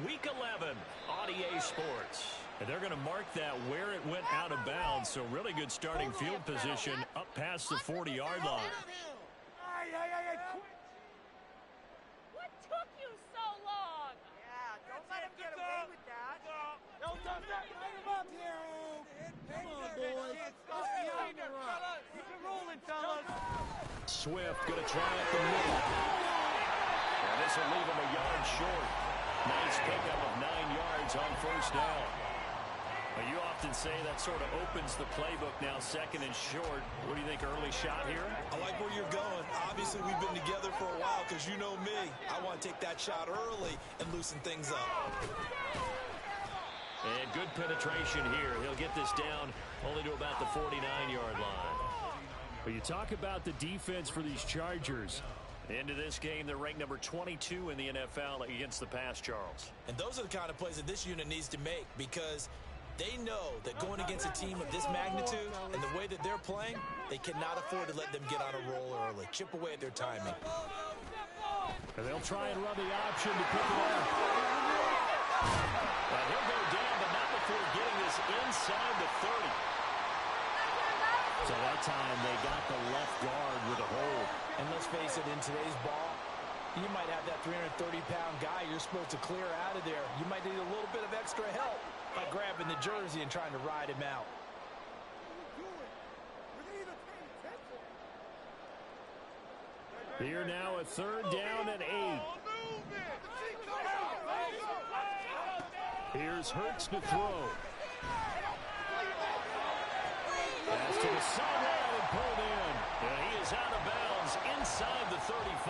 Week 11 on EA Sports. And they're going to mark that where it went out of bounds. So really good starting field position up past the 40-yard line. What took you so long? Yeah, don't let him get away with that. Don't light him up here. Come on, boys. Keep it rolling, fellas. Swift going to try up the middle. And this will leave him a yard short. Nice pickup of 9 yards on first down. Well, you often say that sort of opens the playbook now, second and short. What do you think, early shot here? I like where you're going. Obviously, we've been together for a while because you know me. I want to take that shot early and loosen things up. And good penetration here. He'll get this down only to about the 49-yard line. But you talk about the defense for these Chargers. Into this game, they're ranked number 22 in the NFL against the pass, Charles. And those are the kind of plays that this unit needs to make because they know that going against a team of this magnitude and the way that they're playing, they cannot afford to let them get on a roll early. Chip away at their timing. And they'll try and run the option to pick it up. Well, he'll go down, but not before getting this inside the 30. So that time they got the left guard with a hold. And let's face it, in today's ball, you might have that 330-pound guy you're supposed to clear out of there. You might need a little bit of extra help by grabbing the jersey and trying to ride him out. Here now, a third down and 8. Here's Hurts to throw. Pass to the sideline and pulled in. And he is out of bounds inside the 35.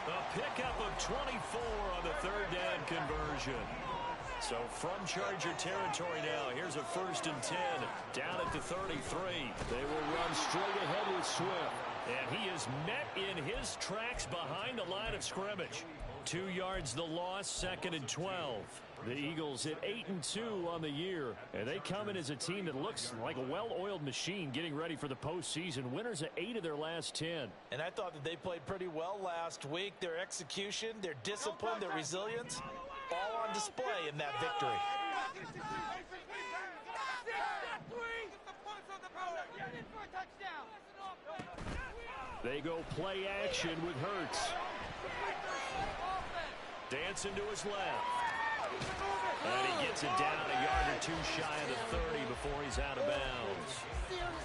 A pickup of 24 on the third down conversion. So from Charger territory now, here's a 1st and 10 down at the 33. They will run straight ahead with Swift. And he is met in his tracks behind the line of scrimmage. 2 yards the loss, 2nd and 12. The Eagles at 8-2 on the year. And they come in as a team that looks like a well-oiled machine getting ready for the postseason. Winners of 8 of their last 10. And I thought that they played pretty well last week. Their execution, their discipline, their resilience, all on display in that victory. They go play action with Hurts. Dancing to his left. And he gets it down a yard or 2 shy of the 30 before he's out of bounds.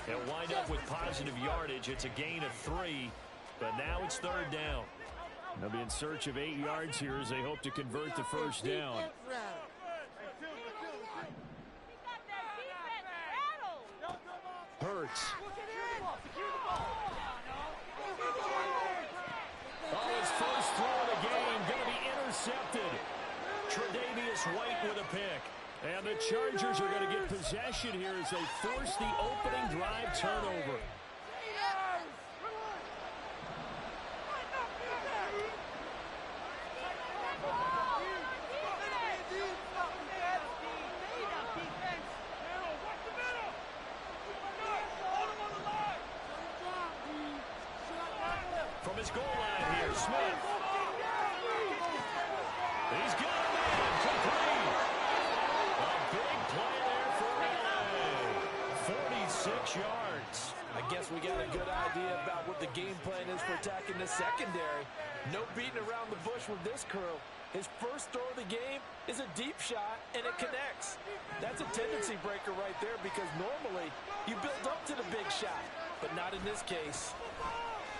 They'll wind up with positive yardage. It's a gain of 3, but now it's 3rd down. They'll be in search of 8 yards here as they hope to convert the first down. Hurts. Oh, his first throw of the game going to be intercepted. Tre'Davious White with a pick. And the Chargers are going to get possession here as they force the opening drive turnover. From his goal line here, Smith. He's got a man complete. A big play there for LA. 46 yards. I guess we got a good idea about what the game plan is for attacking the secondary. No beating around the bush with this crew. His first throw of the game is a deep shot, and it connects. That's a tendency breaker right there because normally you build up to the big shot, but not in this case.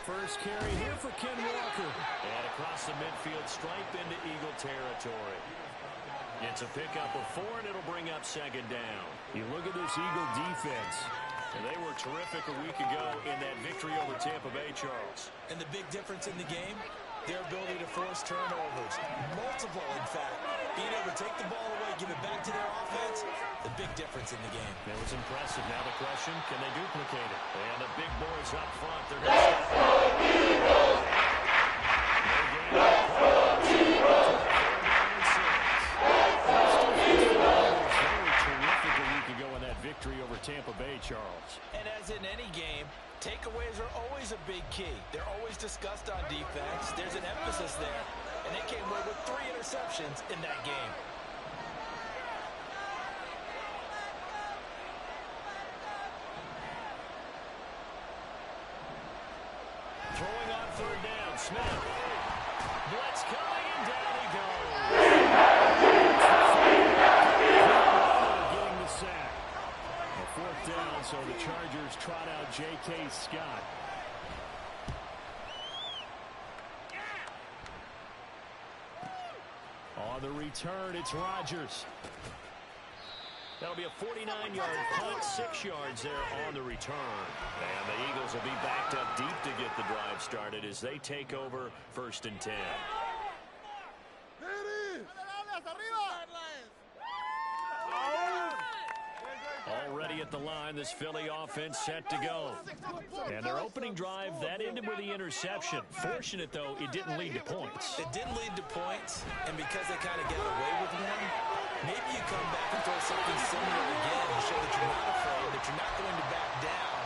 First carry here for Ken Walker. And across the midfield stripe into Eagle territory. It's a pickup of 4, and it'll bring up 2nd down. You look at this Eagle defense. And they were terrific a week ago in that victory over Tampa Bay, Charles. And the big difference in the game, their ability to force turnovers. Multiple, in fact. Being able to take the ball away, give it back to their offense, the big difference in the game. It was impressive. Now the question, can they duplicate it? And the big boys up front, they're going to victory over Tampa Bay, Charles. And as in any game, takeaways are always a big key. They're always discussed on defense. There's an emphasis there. And they came away with 3 interceptions. interceptions in that game. Throwing on third down, Smith. Blitz coming, and down he goes. Getting the sack. A fourth down, so the Chargers trot out J.K. Scott. On the return, it's Rodgers. That'll be a 49-yard punt, 6 yards there on the return. And the Eagles will be backed up deep to get the drive started as they take over 1st and 10. Already at the line, this Philly offense set to go. And their opening drive, that ended with the interception. Fortunate, though, it didn't lead to points. It didn't lead to points, and because they kind of got away with one, maybe you come back and throw something similar again to show that you're not afraid, that you're not going to back down,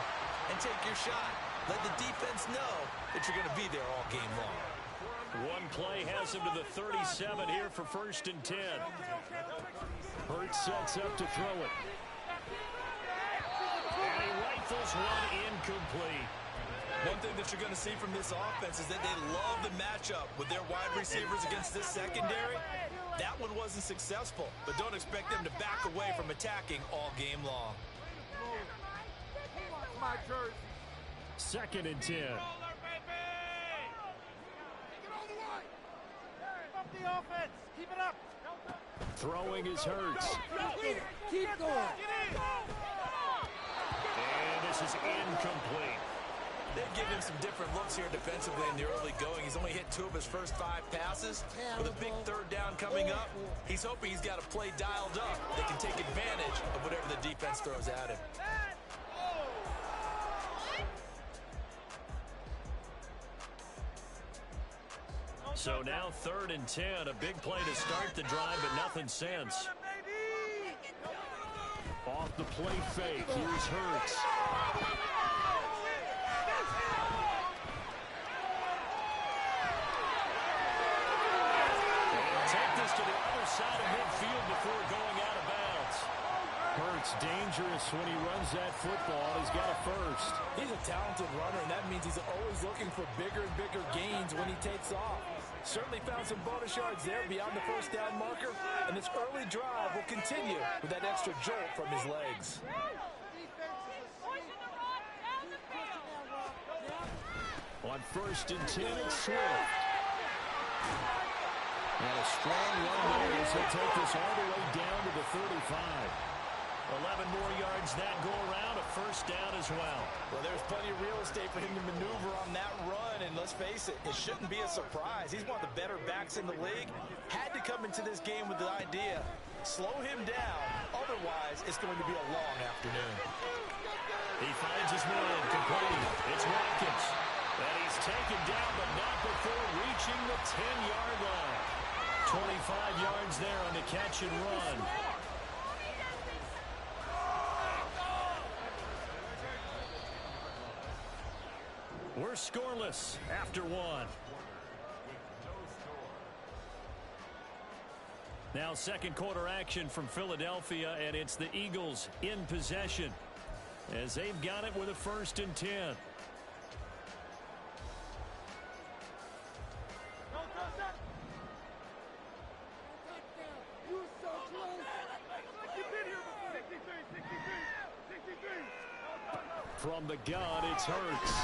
and take your shot. Let the defense know that you're going to be there all game long. One play has him to the 37 here for 1st and 10. Hurts sets up to throw it. And he rifles one incomplete. One thing that you're going to see from this offense is that they love the matchup with their wide receivers against this secondary. That one wasn't successful, but don't expect them to back away from attacking all game long. 2nd and 10. The offense. Keep it up. Throwing is Hurts. Keep going. And this is incomplete. They've given him some different looks here defensively in the early going. He's only hit 2 of his first 5 passes. With a big 3rd down coming up, he's hoping he's got a play dialed up that can take advantage of whatever the defense throws at him. So now 3rd and 10. A big play to start the drive, but nothing since. Off the play fake. Here's Hurts. Take this to the other side of midfield before going out of bounds. Hurts dangerous when he runs that football. He's got a first. He's a talented runner, and that means he's always looking for bigger and bigger gains when he takes off. Certainly found some bonus yards there beyond the 1st down marker, and this early drive will continue with that extra jolt from his legs. On 1st and 10, it's Swift. And a strong run there as he'll take this all the way down to the 35. 11 more yards that go around, a 1st down as well. Well, there's plenty of real estate for him to maneuver on that run, and let's face it, it shouldn't be a surprise. He's one of the better backs in the league. Had to come into this game with the idea, slow him down, otherwise it's going to be a long afternoon. He finds his man, complete. It's Watkins. And he's taken down, but not before reaching the 10-yard line. 25 yards there on the catch and run. We're scoreless after 1. Now 2nd quarter action from Philadelphia, and it's the Eagles in possession as they've got it with a 1st and 10. From the gun, it's Hurts.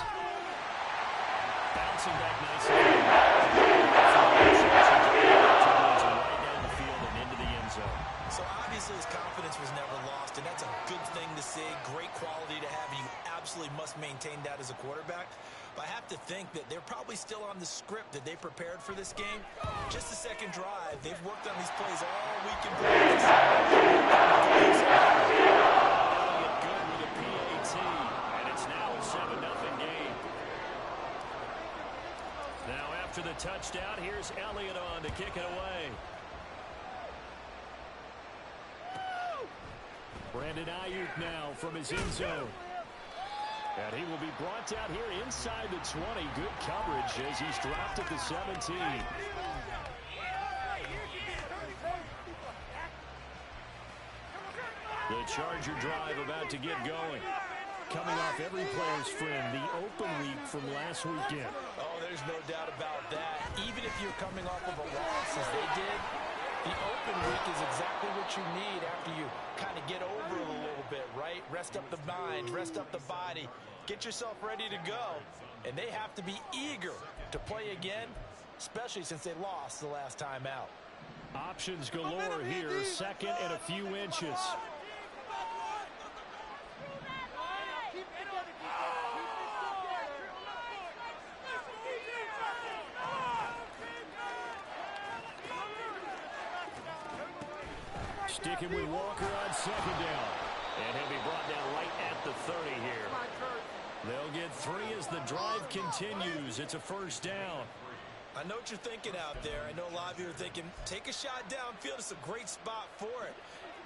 Bouncing back nicely. Right down the field and into the end zone. So obviously his confidence was never lost, and that's a good thing to see. Great quality to have. You absolutely must maintain that as a quarterback. But I have to think that they're probably still on the script that they prepared for this game. Just the 2nd drive. They've worked on these plays all week in practice. Good with a PAT, and it's now a 7-0 game. Now after the touchdown, here's Elliott on to kick it away. Brandon Ayuk now from his end zone. And he will be brought down here inside the 20. Good coverage as he's dropped at the 17. The Charger drive about to get going. Coming off every player's friend, the open week from last weekend. Oh, there's no doubt about that. Even if you're coming off of a loss as they did, the open week is exactly what you need after you kind of get over it a little bit, right? Rest up the mind, rest up the body, get yourself ready to go. And they have to be eager to play again, especially since they lost the last time out. Options galore here, second and a few inches. Sticking with Walker on second down. And he'll be brought down right at the 30 here. They'll get 3 as the drive continues. It's a first down. I know what you're thinking out there. I know a lot of you are thinking, take a shot downfield. It's a great spot for it.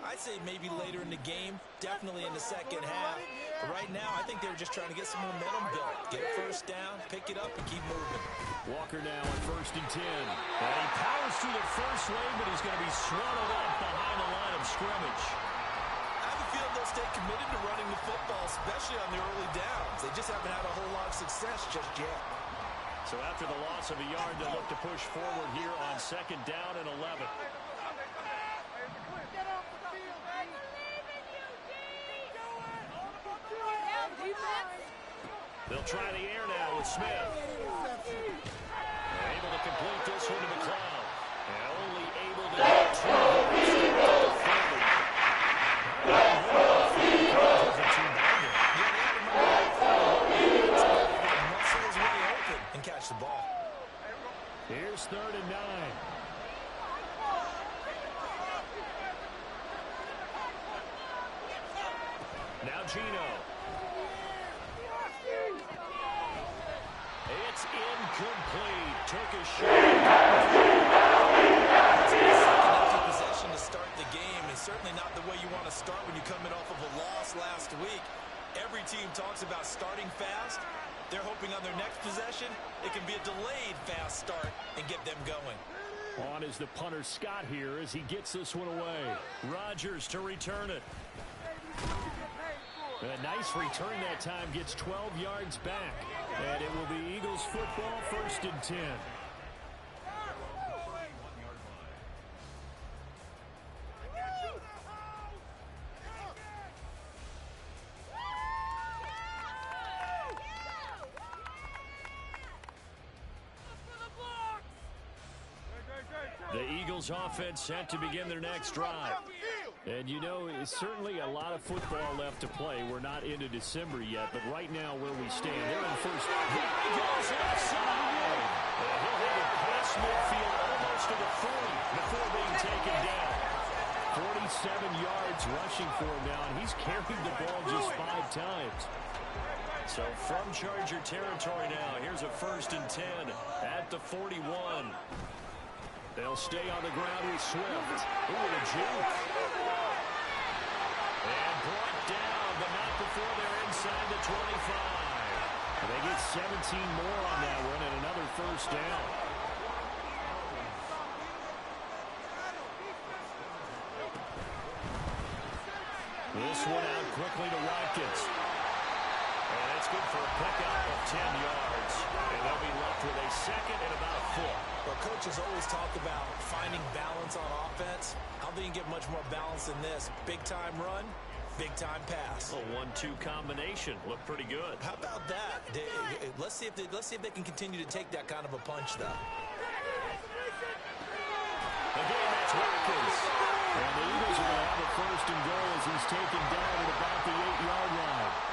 I'd say maybe later in the game, definitely in the second half. But right now, I think they were just trying to get some momentum built. Get a first down, pick it up, and keep moving. Walker now on 1st and 10. And he powers through the first lane, but he's going to be swallowed up behind the line of scrimmage. I have a feeling they'll stay committed to running the football, especially on the early downs. They just haven't had a whole lot of success just yet. So after the loss of a yard, they'll look to push forward here on 2nd down and 11. They'll try the air now with Smith. They're able to complete this one to McLeod. And only able to get 2 Muscle his way open and catch the ball. Here's 3rd and 9. Now Gino. It's incomplete. Took a shot. It's a second empty possession to start the game, and certainly not the way you want to start when you're coming off of a loss last week. Every team talks about starting fast. They're hoping on their next possession, it can be a delayed fast start and get them going. On is the punter Scott here as he gets this one away. Rodgers to return it. A nice return that time, gets 12 yards back. And it will be Eagles football, 1st and 10. The Eagles offense set to begin their next drive. And you know, it's certainly a lot of football left to play. We're not into December yet, but right now where we stand, they're in first. Here he goes left side. And he'll have it past midfield almost to the 40 before being taken down. 47 yards rushing for him now, and he's carried the ball just 5 times. So from Charger territory now, here's a 1st and 10 at the 41. They'll stay on the ground with Swift. Ooh, a juke. And brought down, but not before they're inside the 25. And they get 17 more on that one and another first down. This one out quickly to Watkins. And that's good for a pickup of 10 yards. And they'll be left with a second and about a 4. Well, coaches always talk about finding balance on offense. How do you get much more balance than this? Big-time run, big-time pass. A 1-2 combination. Looked pretty good. How about that? Let's see if they can continue to take that kind of a punch, though. Again, that's Watkins. And the Eagles are going to have a 1st and goal as he's taken down at about the 8-yard line.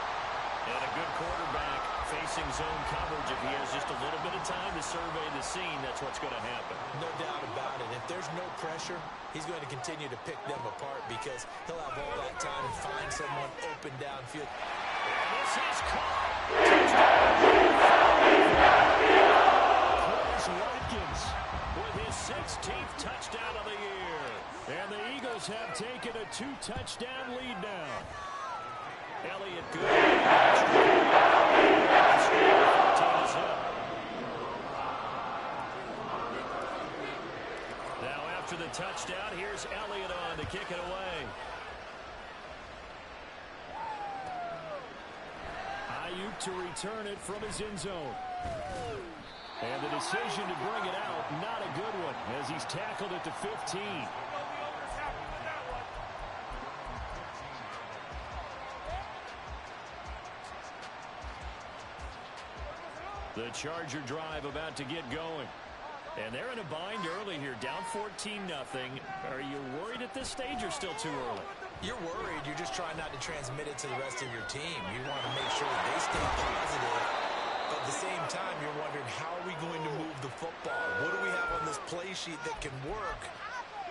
And a good quarterback facing zone coverage. If he has just a little bit of time to survey the scene, that's what's going to happen. No doubt about it. If there's no pressure, he's going to continue to pick them apart because he'll have all that time to find someone open downfield. And this is caught. Chris Watkins with his 16th touchdown of the year. And the Eagles have taken a 2-touchdown lead now. Elliott good. Now after the touchdown, here's Elliott on to kick it away. Ayuk to return it from his end zone. And the decision to bring it out, not a good one, as he's tackled at the 15. The Charger drive about to get going. And they're in a bind early here, down 14-0. Are you worried at this stage or still too early? You're worried. You're just trying not to transmit it to the rest of your team. You want to make sure that they stay positive. But at the same time, you're wondering, how are we going to move the football? What do we have on this play sheet that can work?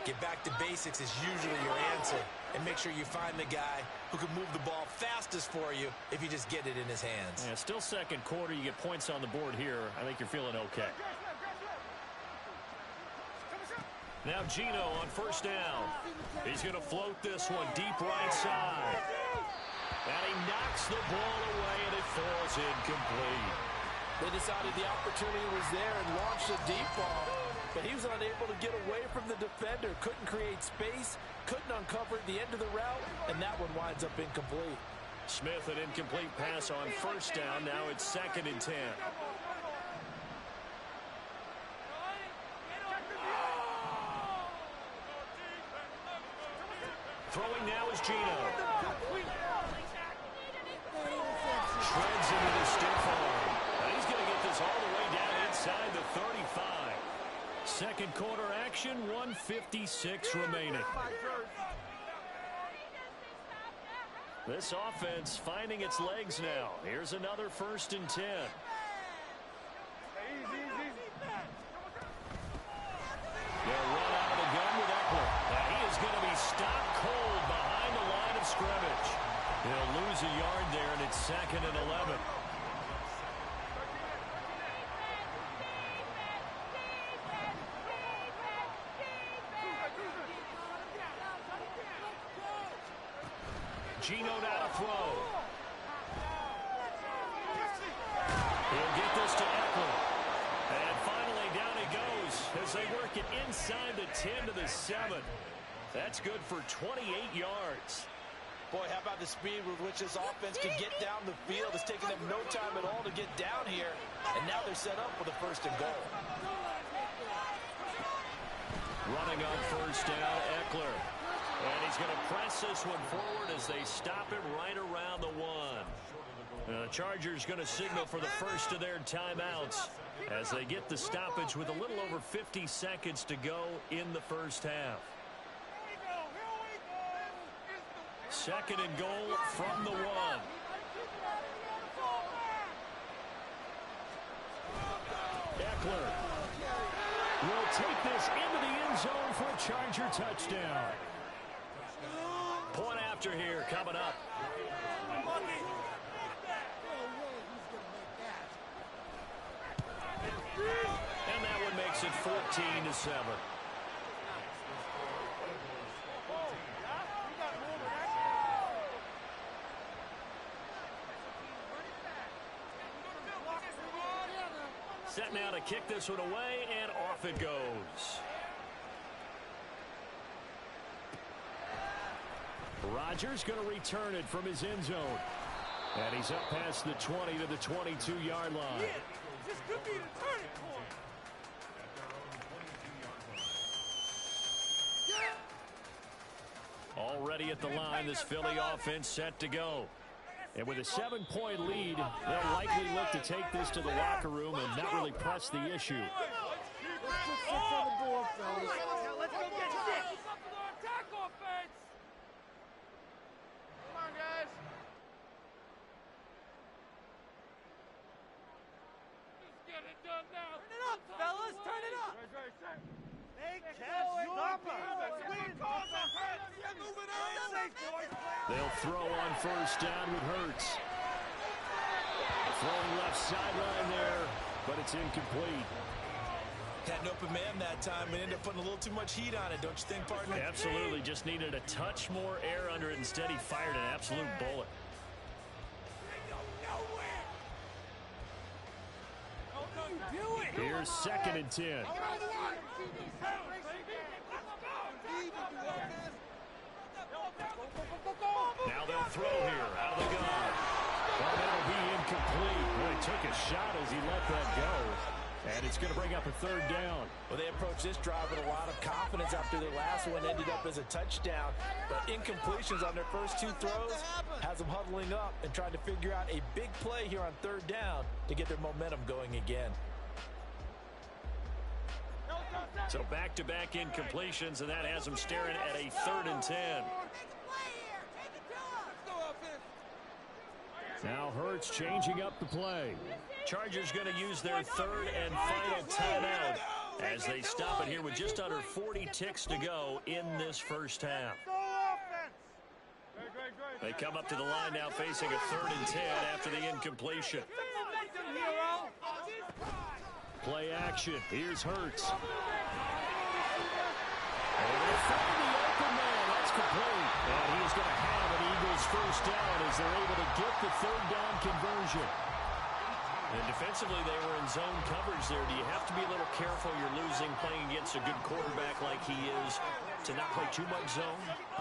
Get back to basics is usually your answer. And make sure you find the guy who can move the ball fastest for you if you just get it in his hands. Yeah, still second quarter. You get points on the board here. I think you're feeling okay. Now Geno on first down. He's going to float this one deep right side. And he knocks the ball away, and it falls incomplete. They decided the opportunity was there and launched a deep ball, but he was unable to get away from the defender. Couldn't create space, couldn't uncover at the end of the route, and that one winds up incomplete. Smith, an incomplete pass on first down. Now it's 2nd and 10. Throwing now is Geno. Shreds into the stiff arm. And he's going to get this all the way down inside the 35. Second quarter action, 1:56 remaining. This offense finding its legs now. Here's another 1st and 10. They'll run out of the gun with Eckler. Now he is going to be stopped cold behind the line of scrimmage. He'll lose a yard there, and it's 2nd and 11. Geno now to throw. He'll get this to Eckler. And finally down he goes as they work it inside the 10 to the 7. That's good for 28 yards. Boy, how about the speed with which this offense can get down the field? It's taking them no time at all to get down here. And now they're set up for the 1st and goal. Running on first down, Eckler. And he's going to press this one forward as they stop him right around the 1. The Chargers going to signal for the first of their timeouts as they get the stoppage with a little over 50 seconds to go in the first half. 2nd and goal from the 1. Eckler will take this into the end zone for a Charger touchdown. Point after here coming up. And that one makes it 14-7. Set now to kick this one away, and off it goes. Rodgers going to return it from his end zone. And he's up past the 20 to the 22-yard line. This could be the turning point. Already at the line, this Philly offense set to go. And with a 7-point lead, they'll likely look to take this to the locker room and not really press the issue. Let's go get six. Attack offense. Come on, guys. Let's get it done now. Turn it up, fellas. Turn it up. Make They'll throw on first down with Hurts. Throwing left sideline there, but it's incomplete. Had an open man that time, but ended up putting a little too much heat on it, don't you think, partner? Absolutely, just needed a touch more air under it. Instead, he fired an absolute bullet. Here's 2nd and 10. Now they'll throw here out of the gun. Well, that'll be incomplete. took a shot as he let that go. And it's going to bring up a third down. Well, they approached this drive with a lot of confidence after their last one ended up as a touchdown. But incompletions on their first two throws has them huddling up and trying to figure out a big play here on third down to get their momentum going again. So back-to-back incompletions, and that has them staring at a 3rd and 10. Now Hurts changing up the play. Chargers going to use their 3rd and final timeout as they stop it here with just under 40 ticks to go in this first half. They come up to the line now facing a 3rd and 10 after the incompletion. Play action. Here's Hurts. And they find the open man. That's complete. And he's going to have an Eagles first down as they're able to get the 3rd down conversion. And defensively, they were in zone coverage there. Do you have to be a little careful? You're losing playing against a good quarterback like he is to not play too much zone?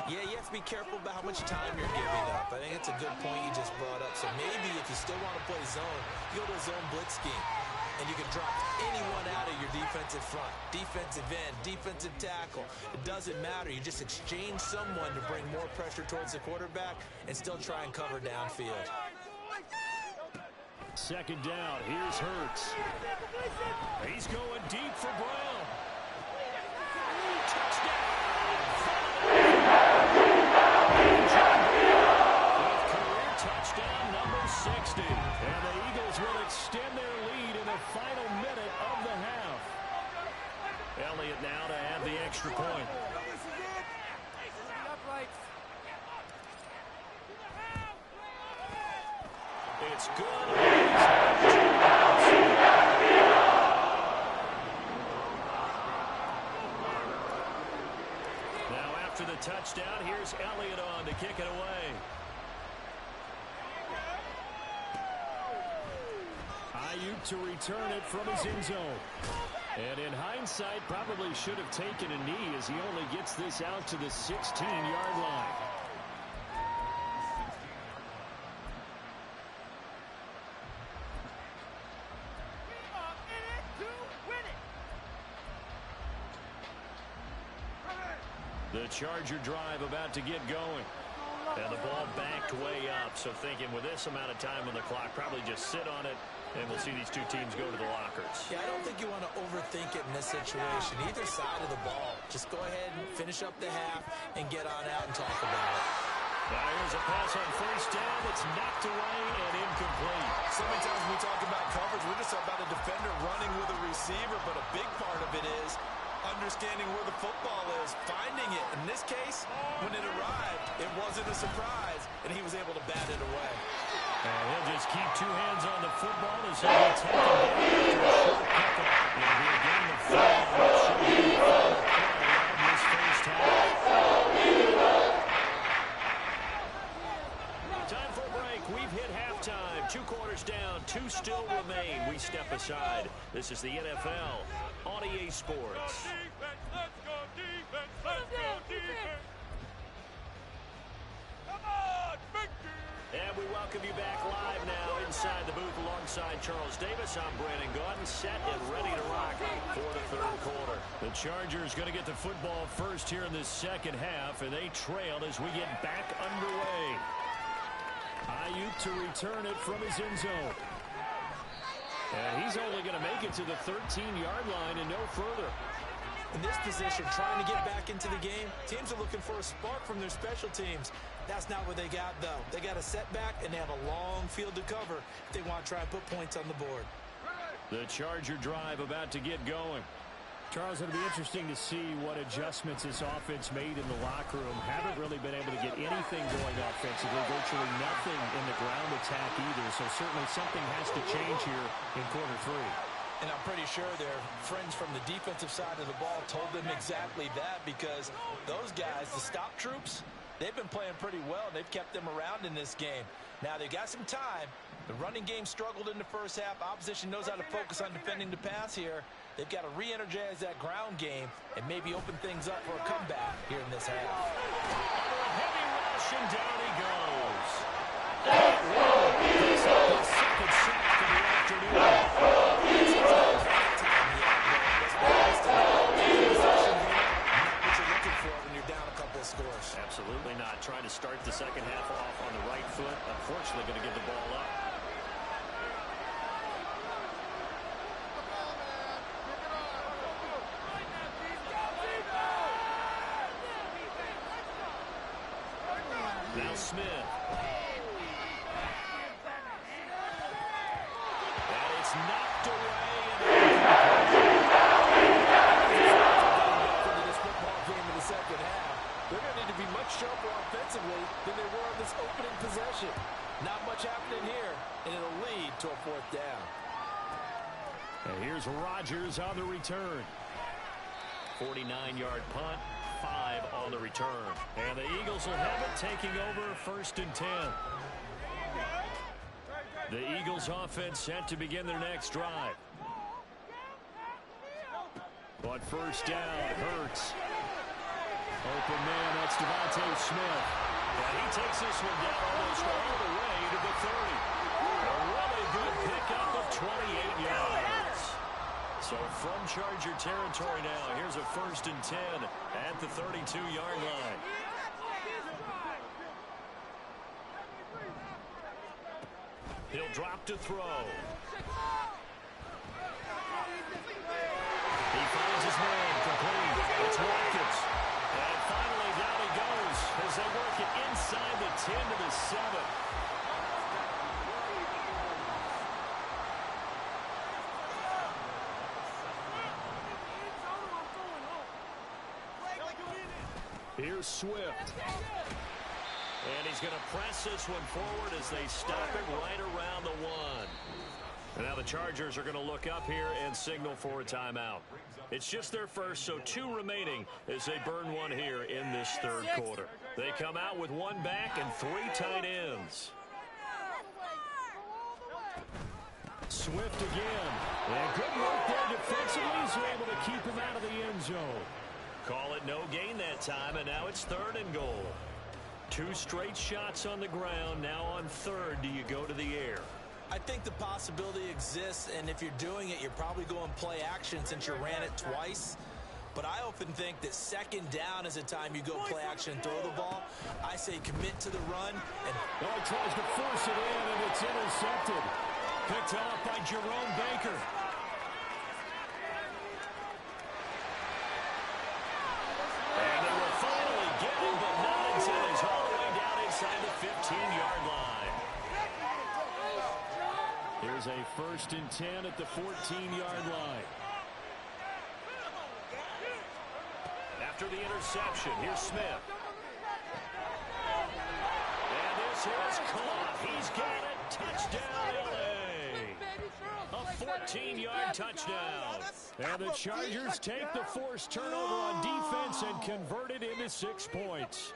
Yeah, you have to be careful about how much time you're giving up. I think it's a good point you just brought up. So maybe if you still want to play zone, you go to a zone blitz scheme. And you can drop anyone out of your defensive front, defensive end, defensive tackle. It doesn't matter. You just exchange someone to bring more pressure towards the quarterback and still try and cover downfield. 2nd down. Here's Hurts. He's going deep for Brown. Touchdown. With career touchdown number 60. And the Eagles will extend their lead in the final minute of the half. Elliott now to add the extra point. It's good. Now after the touchdown, here's Elliott on to kick it away. Ayuk to return it from his end zone. And in hindsight, probably should have taken a knee as he only gets this out to the 16-yard line. The Charger drive about to get going. And the ball backed way up. So thinking with this amount of time on the clock, probably just sit on it, and we'll see these two teams go to the lockers. Yeah, I don't think you want to overthink it in this situation. Either side of the ball. Just go ahead and finish up the half and get on out and talk about it. Now here's a pass on first down. It's knocked away and incomplete. So many times when we talk about coverage, we're just about a defender running with a receiver, but a big part of it is understanding where the football is, finding it. In this case, when it arrived, it wasn't a surprise, and he was able to bat it away. And he'll just keep two hands on the football as he'll be taken down after a short pickup. It'll be a game of five, which should be the final play of this first half. Time for a break. We've hit halftime. 2 quarters down, 2 still remain. We step aside. This is the NFL on EA Sports. Let's go defense! Let's go defense! Come on, Victor! And we welcome you back live now inside the booth alongside Charles Davis. I'm Brandon Gaudin, set and ready to rock for the 3rd quarter. The Chargers going to get the football first here in this second half, and they trail as we get back underway. Ayuk to return it from his end zone. And he's only going to make it to the 13-yard line and no further. In this position, trying to get back into the game, teams are looking for a spark from their special teams. That's not what they got, though. They got a setback, and they have a long field to cover if they want to try and put points on the board. The Charger drive about to get going. Charles, it'll be interesting to see what adjustments this offense made in the locker room. Haven't really been able to get anything going offensively, virtually nothing in the ground attack either. So certainly something has to change here in quarter 3. And I'm pretty sure their friends from the defensive side of the ball told them exactly that, because those guys, the stop troops, they've been playing pretty well. They've kept them around in this game. Now, they got some time. The running game struggled in the first half. Opposition knows how to focus on defending the pass here. They've got to re-energize that ground game and maybe open things up for a comeback here in this half. Under a heavy rush, and down he goes. That will pick up his second sack of the afternoon. trying to start the second half off on the right foot. Unfortunately, going to give the ball up. Now Smith. And it's knocked away. Into this football game in the second half. They're going to need to be much sharper offensively than they were on this opening possession. Not much happening here, and it'll lead to a fourth down. And here's Rodgers on the return. 49-yard punt. 5 on the return. And the Eagles will have it, taking over 1st and 10. The Eagles offense set to begin their next drive. On 1st down, Hurts. Open man, that's Devontae Smith. And he takes this one down almost all the way to the 30. A really good pickup of 28 yards. So from Charger territory now, here's a 1st and 10 at the 32-yard line. He'll drop to throw. He finds his man complete. It's Watkins. And finally down he goes as they work it inside the 10 to the 7. Here's Swift. And he's going to press this one forward as they stop it right around the 1. And now the Chargers are going to look up here and signal for a timeout. It's just their first, so 2 remaining as they burn one here in this 3rd quarter. They come out with 1 back and 3 tight ends. Swift again. And good work there defensively as they're able to keep him out of the end zone. Call it no gain that time, and now it's 3rd and goal. 2 straight shots on the ground. Now on 3rd, do you go to the air? I think the possibility exists, and if you're doing it, you're probably going play action since you ran it twice. But I often think that 2nd down is the time you go play action and throw the ball. I say commit to the run. And he tries to force it in, and it's intercepted. Picked off by Jerome Baker. And they will finally get him, but not until he's all the way down inside the 15-yard line. Here's a 1st and 10 at the 14-yard line. After the interception, here's Smith. And this is caught. He's got it. Touchdown, L.A. A 14-yard touchdown. And the Chargers take the forced turnover on defense and convert it into 6 points.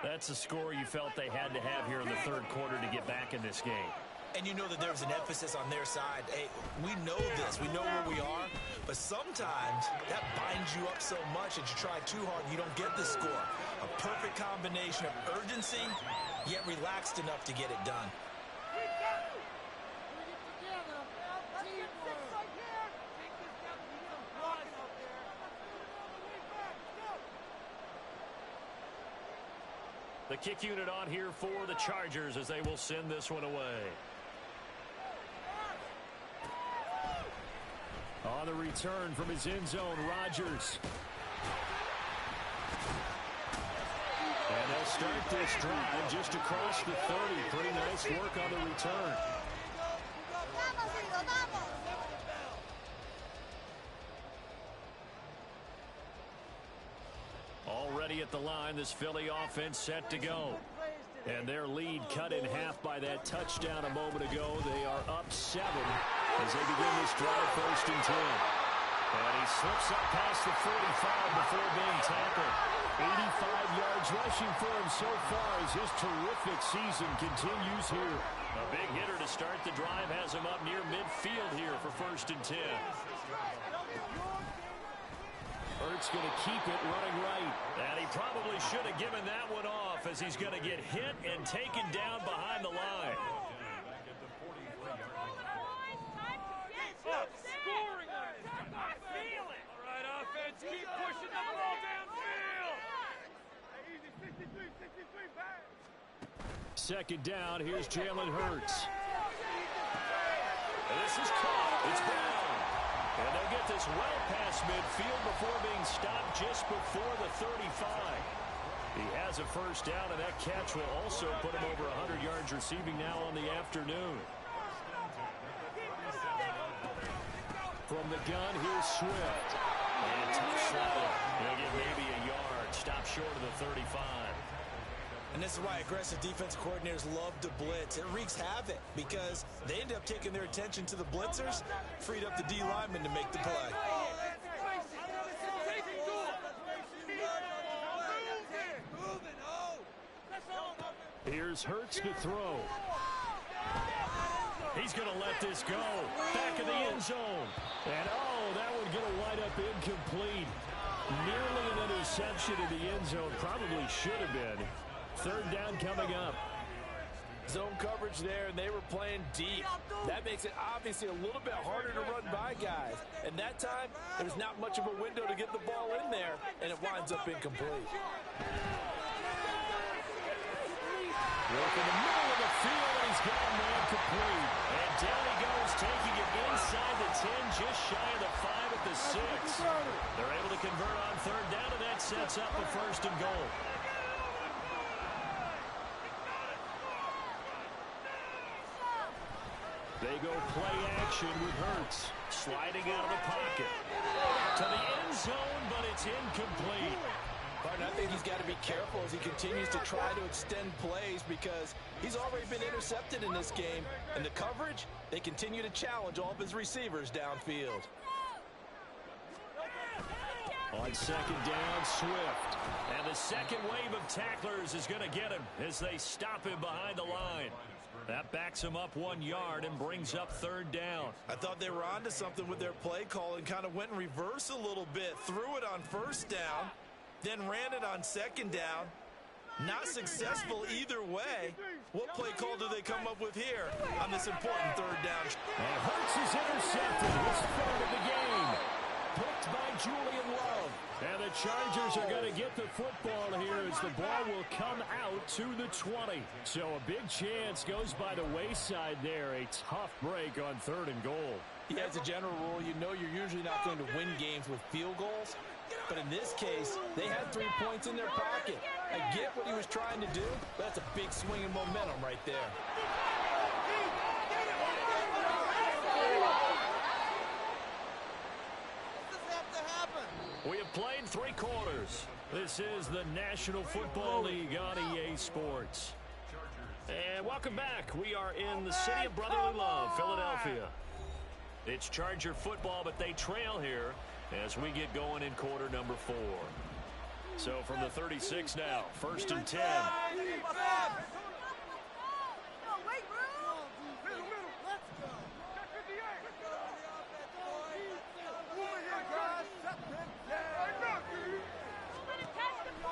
That's the score you felt they had to have here in the 3rd quarter to get back in this game. And you know that there's an emphasis on their side. Hey, we know this. We know where we are. But sometimes that binds you up so much that you try too hard and you don't get the score. A perfect combination of urgency, yet relaxed enough to get it done. The kick unit on here for the Chargers as they will send this one away. On the return from his end zone, Rodgers. And they'll start this drive just across the 30. Pretty nice work on the return. Already at the line, this Philly offense set to go. And their lead cut in half by that touchdown a moment ago. They are up 7 as they begin this drive 1st and 10. And he slips up past the 45 before being tackled. 85 yards rushing for him so far as his terrific season continues here. A big hitter to start the drive has him up near midfield here for 1st and 10. Hurts going to keep it running right. And he probably should have given that one off as he's going to get hit and taken down behind the line. Scoring on it. I feel it. All right, offense, keep pushing the ball downfield. Easy, 63, 63. Second down, here's Jalen Hurts. And this is caught. It's down. And they'll get this well past midfield before being stopped just before the 35. He has a first down, and that catch will also put him over 100 yards receiving now on the afternoon. From the gun, here's Swift. And tough slide. He'll get maybe a yard. Stop short of the 35. And this is why aggressive defensive coordinators love to blitz. It wreaks havoc because they end up taking their attention to the blitzers, freed up the D lineman to make the play. Here's Hurts to throw. He's going to let this go. Back of the end zone. And, that would get a wide-up incomplete. Nearly an interception in the end zone. Probably should have been. Third down coming up. Zone coverage there, and they were playing deep. That makes it obviously a little bit harder to run by guys. And that time, there's not much of a window to get the ball in there, and it winds up incomplete. Work in the middle of the field, and he's got a man complete. And down he goes, taking it inside the 10, just shy of the 5 at the 6. They're able to convert on third down, and that sets up a first and goal. They go play action with Hurts. Sliding out of the pocket. To the end zone, but it's incomplete. But I think he's got to be careful as he continues to try to extend plays because he's already been intercepted in this game. And the coverage, they continue to challenge all of his receivers downfield. On second down, Swift. And the second wave of tacklers is going to get him as they stop him behind the line. That backs him up 1 yard and brings up third down. I thought they were onto something with their play call and kind of went in reverse a little bit. Threw it on first down, then ran it on second down. Not successful either way. What play call do they come up with here on this important third down? And Hurts is intercepted. His third of the game. Picked by Julian Love. And the Chargers are going to get the football here as the ball will come out to the 20. So a big chance goes by the wayside there. A tough break on third and goal. Yeah, as a general rule, you know you're usually not going to win games with field goals. But in this case, they had 3 points in their pocket. I get what he was trying to do, but that's a big swing in momentum right there. We have played 3 quarters. This is the National Football League on EA Sports. And welcome back. We are in the city of brotherly love, Philadelphia. It's Charger football, but they trail here as we get going in quarter number 4. So from the 36 now, first and 10.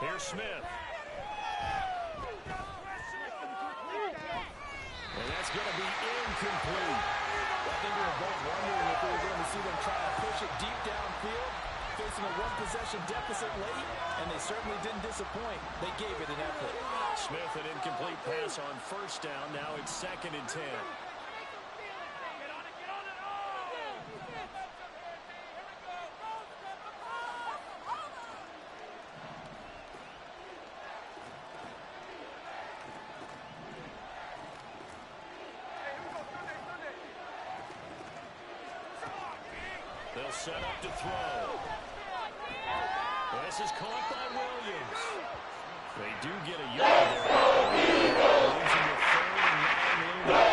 Here's Smith. And that's going to be incomplete. I think we were both wondering if we were going to see them try to push it deep downfield, facing a one-possession deficit late, and they certainly didn't disappoint. They gave it an effort. Smith, an incomplete pass on first down. Now it's second and 10. They'll set up to throw. This is caught by Williams. They do get a yard there. Losing the third and 9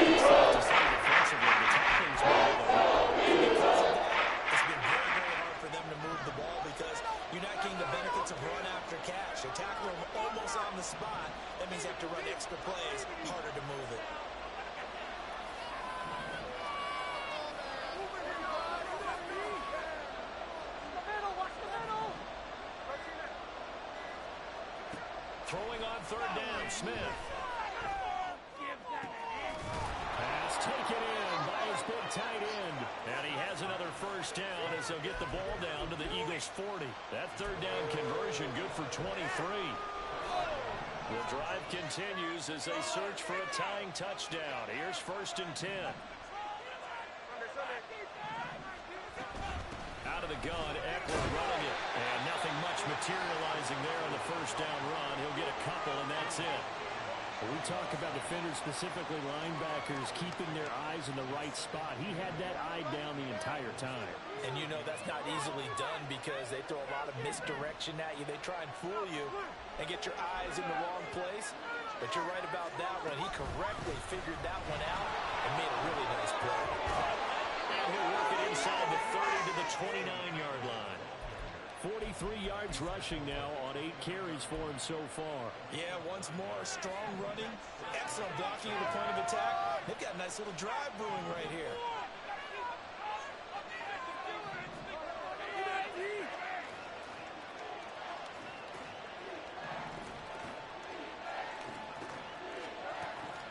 it's tough to say defensively. The tackling's been Because of that, it's been very, very hard for them to move the ball because you're not getting the benefits of run after catch. They tackle them almost on the spot. That means they have to run extra plays, harder to move it. Throwing on third down, Smith. Pass taken in by his big tight end. And he has another first down as they'll get the ball down to the Eagles' 40. That third down conversion good for 23. The drive continues as they search for a tying touchdown. Here's 1st and 10. Out of the gun, Eckler running it. And nothing much materializing there on the 1st down run. He'll get a couple, and that's it. When we talk about defenders, specifically linebackers, keeping their eyes in the right spot. He had that eye down the entire time. And you know that's not easily done because they throw a lot of misdirection at you. They try and fool you and get your eyes in the wrong place. But you're right about that one. He correctly figured that one out and made a really nice play. And he'll work it inside the 30 to the 29-yard line. 43 yards rushing now on 8 carries for him so far. Yeah, once more, strong running, excellent blocking at the point of attack. They've got a nice little drive brewing right here.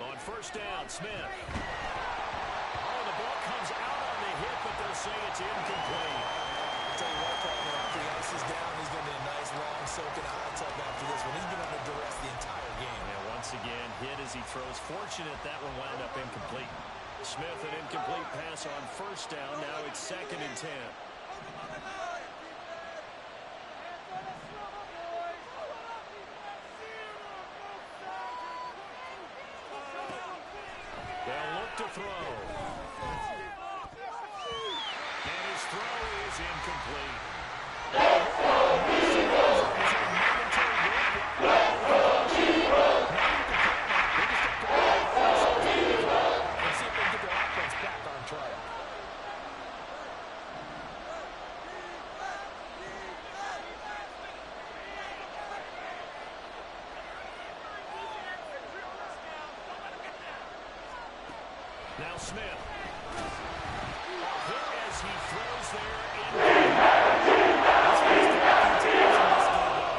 On 1st down, Smith. Oh, the ball comes out on the hit, but they'll say it's incomplete. Tell you what, partner, after the ice is down, he's going to be a nice, long, soaking hot tub after this one. He's been under duress the entire game. And once again, hit as he throws. Fortunate that one wound up incomplete. Smith, an incomplete pass on 1st down. Now it's 2nd and 10. They'll look to throw. And his throw is incomplete. Now Smith. A hit as he throws there in.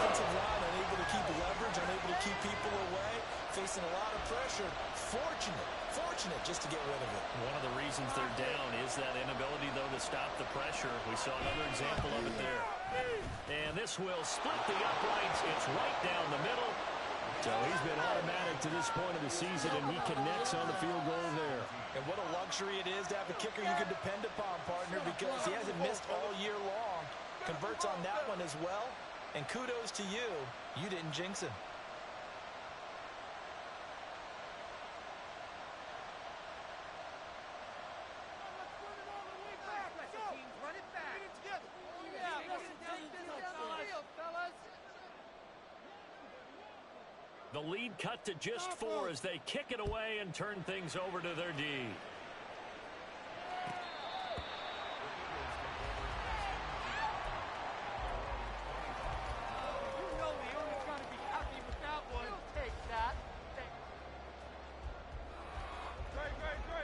Offensive line unable to keep leverage, unable to keep people away, facing a lot of pressure. Fortunate just to get rid of it. One of the reasons they're down is that inability, though, to stop the pressure. We saw another example of it there. And this will split the uprights. It's right down the middle. So he's been automatic to this point of the season, and he connects on the field goal there. And what a luxury it is to have a kicker you can depend upon, partner, because he hasn't missed all year long. Converts on that one as well. And kudos to you. You didn't jinx him. The lead cut to just 4 as they kick it away and turn things over to their D.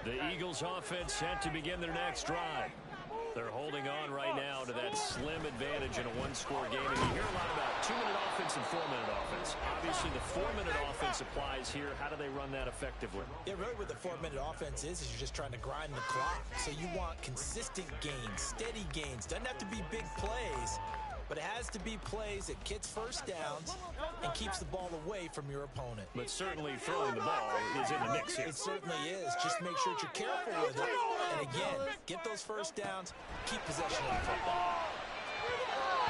The Eagles offense set to begin their next drive. They're holding on right now to that slim advantage in a one-score game. And you hear a lot about 2-minute offense and 4-minute offense. Obviously, the 4-minute offense applies here. How do they run that effectively? Yeah, really what the 4-minute offense is you're just trying to grind the clock. So you want consistent gains, steady gains. Doesn't have to be big plays, but it has to be plays that gets 1st downs and keeps the ball away from your opponent. But certainly throwing the ball is in the mix here. It certainly is. Just make sure that you're careful with it. And again, get those 1st downs, keep possession of the football.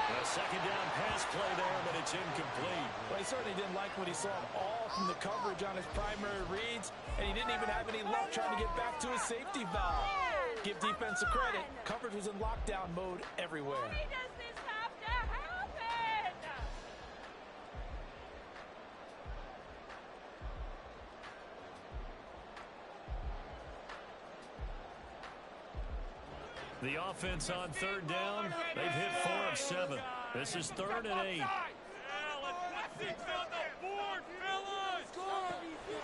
A 2nd down pass play there, but it's incomplete. Well, he certainly didn't like what he saw all from the coverage on his primary reads, and he didn't even have any luck trying to get back to his safety valve. Give defense a credit. Coverage was in lockdown mode everywhere. Why does this have to happen? The offense on 3rd down, they've hit 4 of 7. This is 3rd and 8.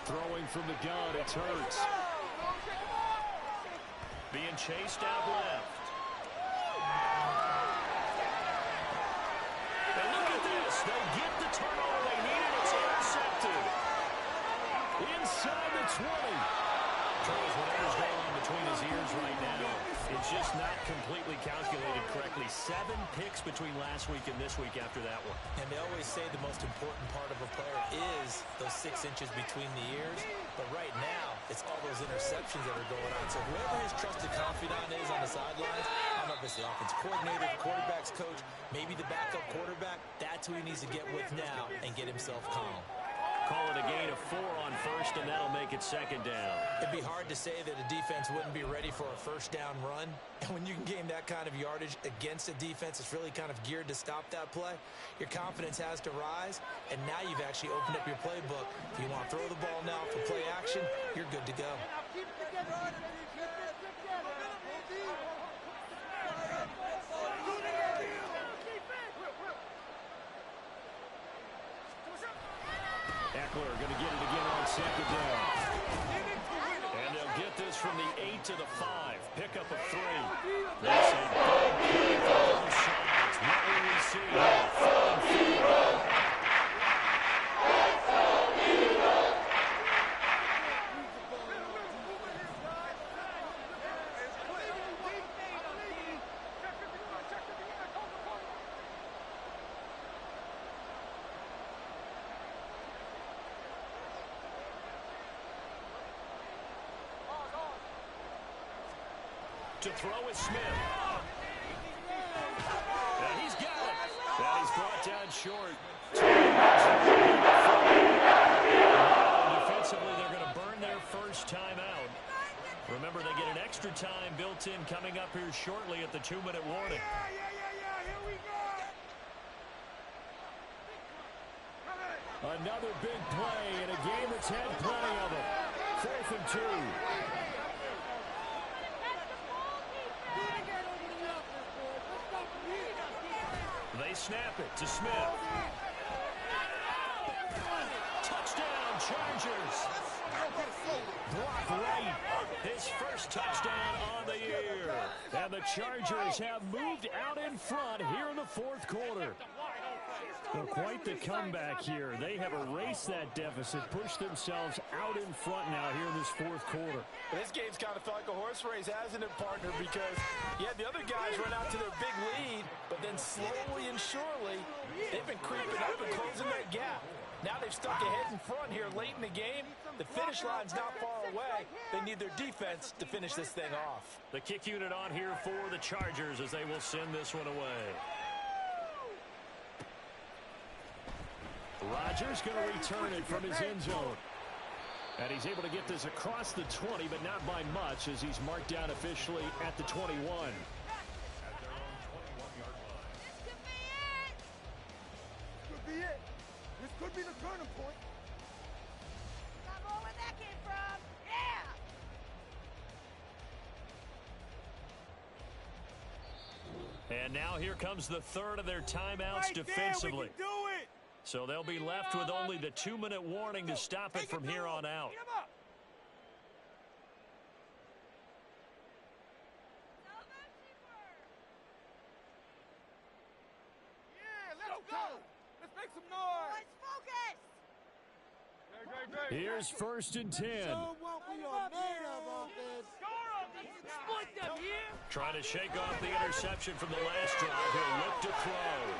Throwing from the gun, it's Hurts. Being chased out left. And look at this. They get the turnover they needed. It's intercepted. Inside the 20. Throws whatever's going on between his ears right now. It's just not completely calculated correctly. 7 picks between last week and this week after that one. And they always say the most important part of a player is those 6 inches between the ears. But right now, it's all those interceptions that are going on. So whoever his trusted confidant is on the sidelines, I don't know if it's the offense coordinator, the quarterback's coach, maybe the backup quarterback, that's who he needs to get with now and get himself calm. Call it a gain of 4 on first, and that'll make it second down. It'd be hard to say that a defense wouldn't be ready for a first down run. And when you can gain that kind of yardage against a defense that's really kind of geared to stop that play, your confidence has to rise, and now you've actually opened up your playbook. If you want to throw the ball now for play action, you're good to go. Keep it together. Keep it together. Eckler going to get it again on second down. And they'll get this from the 8 to the 5. Pickup of 3. That's a big play for both sides. What will we see here? 4 and 4. To throw is Smith. And he's got it. And he's brought down short. Defensively, they're going to burn their first time out. Remember, they get an extra time built in coming up here shortly at the 2-minute warning. Here we go. Another big play in a game that's had plenty of them. 4th and 2. They snap it to Smith. Touchdown, Chargers. Brock Wright, his first touchdown on the year. And the Chargers have moved out in front here in the 4th quarter. Well, quite the comeback here. They have erased that deficit, pushed themselves out in front now here in this 4th quarter. This game's kind of felt like a horse race, hasn't it, partner? Because, yeah, the other guys run out to their big lead, but then slowly and surely, they've been creeping up and closing that gap. Now they've stuck ahead in front here late in the game. The finish line's not far away. They need their defense to finish this thing off. The kick unit on here for the Chargers as they will send this one away. Rodgers going to return it from his end zone. And he's able to get this across the 20, but not by much as he's marked down officially at the 21. Could be it. This could be the turning point. Not more where that came from. Yeah! And now here comes the 3rd of their timeouts defensively. There, we can do it. So they'll be left with only the 2-minute warning to stop it from here on out. Yeah, let's go. Let's make some noise. Boys, focus! Here's 1st and 10. Split them here! Trying to shake off the interception from the last drive. He'll look to throw.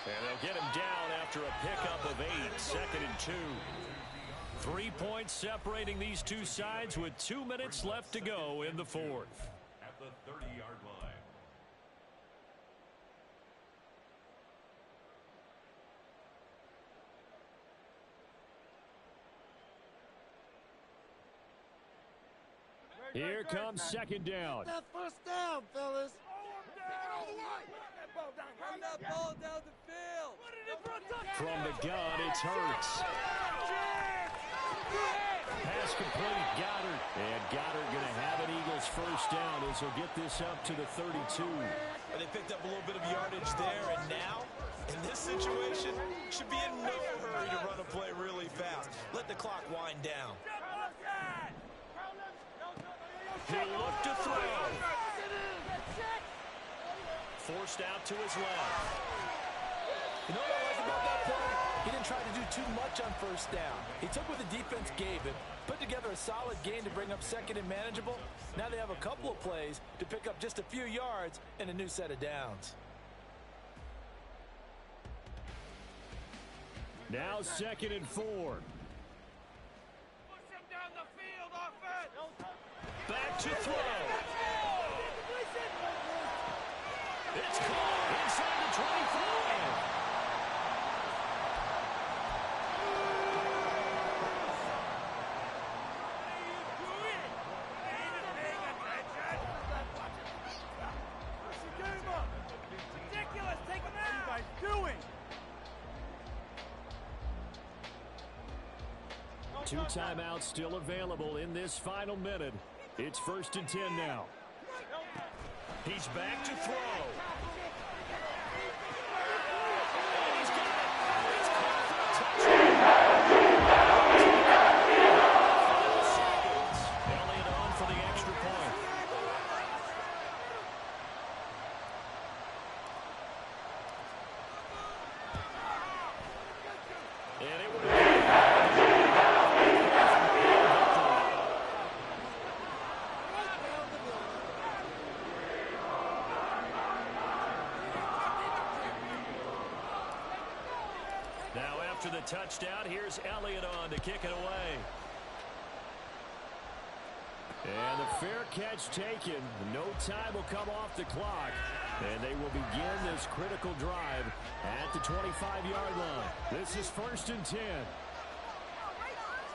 And they'll get him down after a pickup of 8, 2nd and 2. 3 points separating these two sides with 2 minutes left to go in the 4th. At the 30-yard line. Here comes 2nd down. That first down, fellas. Run that ball down the field. From the gun, it's Hurts. Pass complete, Goddard. And Goddard going to have an Eagles first down as he'll get this up to the 32. And they picked up a little bit of yardage there, and now, in this situation, should be in no hurry to run a play really fast. Let the clock wind down. He'll look to throw. Forced out to his left. You know what I like about that play? He didn't didn't try to do too much on first down. He took what the defense gave him, put together a solid gain to bring up second and manageable. Now they have a couple of plays to pick up just a few yards and a new set of downs. Now 2nd and 4. Push him down the field, offense. Back to throw. It's caught inside the 25. Ridiculous, take him out. What are you guys doing? 2 timeouts still available in this final minute. It's 1st and 10 now. He's back to throw. Elliott on for the extra point. And it would now after the touchdown, here's Elliott on to kick it away. And the fair catch taken. No time will come off the clock. And they will begin this critical drive at the 25-yard line. This is 1st and 10.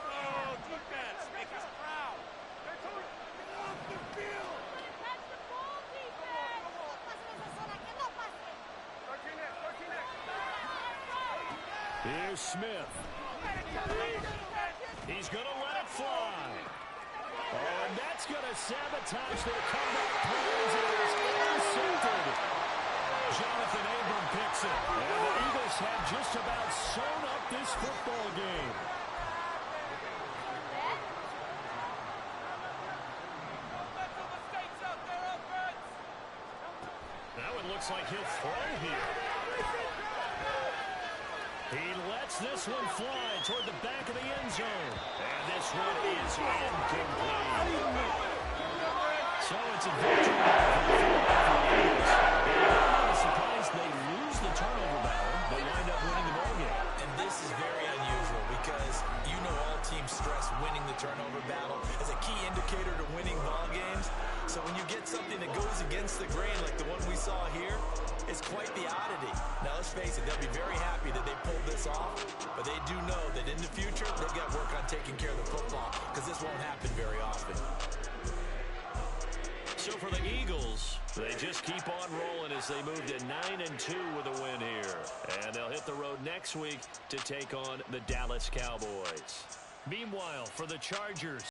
Oh, defense, make us proud. Off the field. Catch the ball, defense. Here's Smith. He's going to let it fly. Oh, and that's going to sabotage their comeback plans. It is intercepted. Jonathan Abram picks it. And the Eagles have just about sewn up this football game. Mental mistakes out there, offense. Now it looks like he'll throw here. He lets this one fly toward the back of the end zone. And this one is incomplete. So it's a victory for the Philadelphia Eagles. I'm surprised they lose the turnover battle, but wind up winning the ballgame. And this is very unusual because you know all teams stress winning the turnover battle as a key indicator to winning ball games. So when you get something that goes against the grain like the one we saw here, it's quite the oddity. Now let's face it, they'll be very happy that they pulled this off, but they do know that in the future they've got to work on taking care of the football because this won't happen very often. So for the Eagles, they just keep on rolling as they move to 9-2 with a win here. And they'll hit the road next week to take on the Dallas Cowboys. Meanwhile, for the Chargers,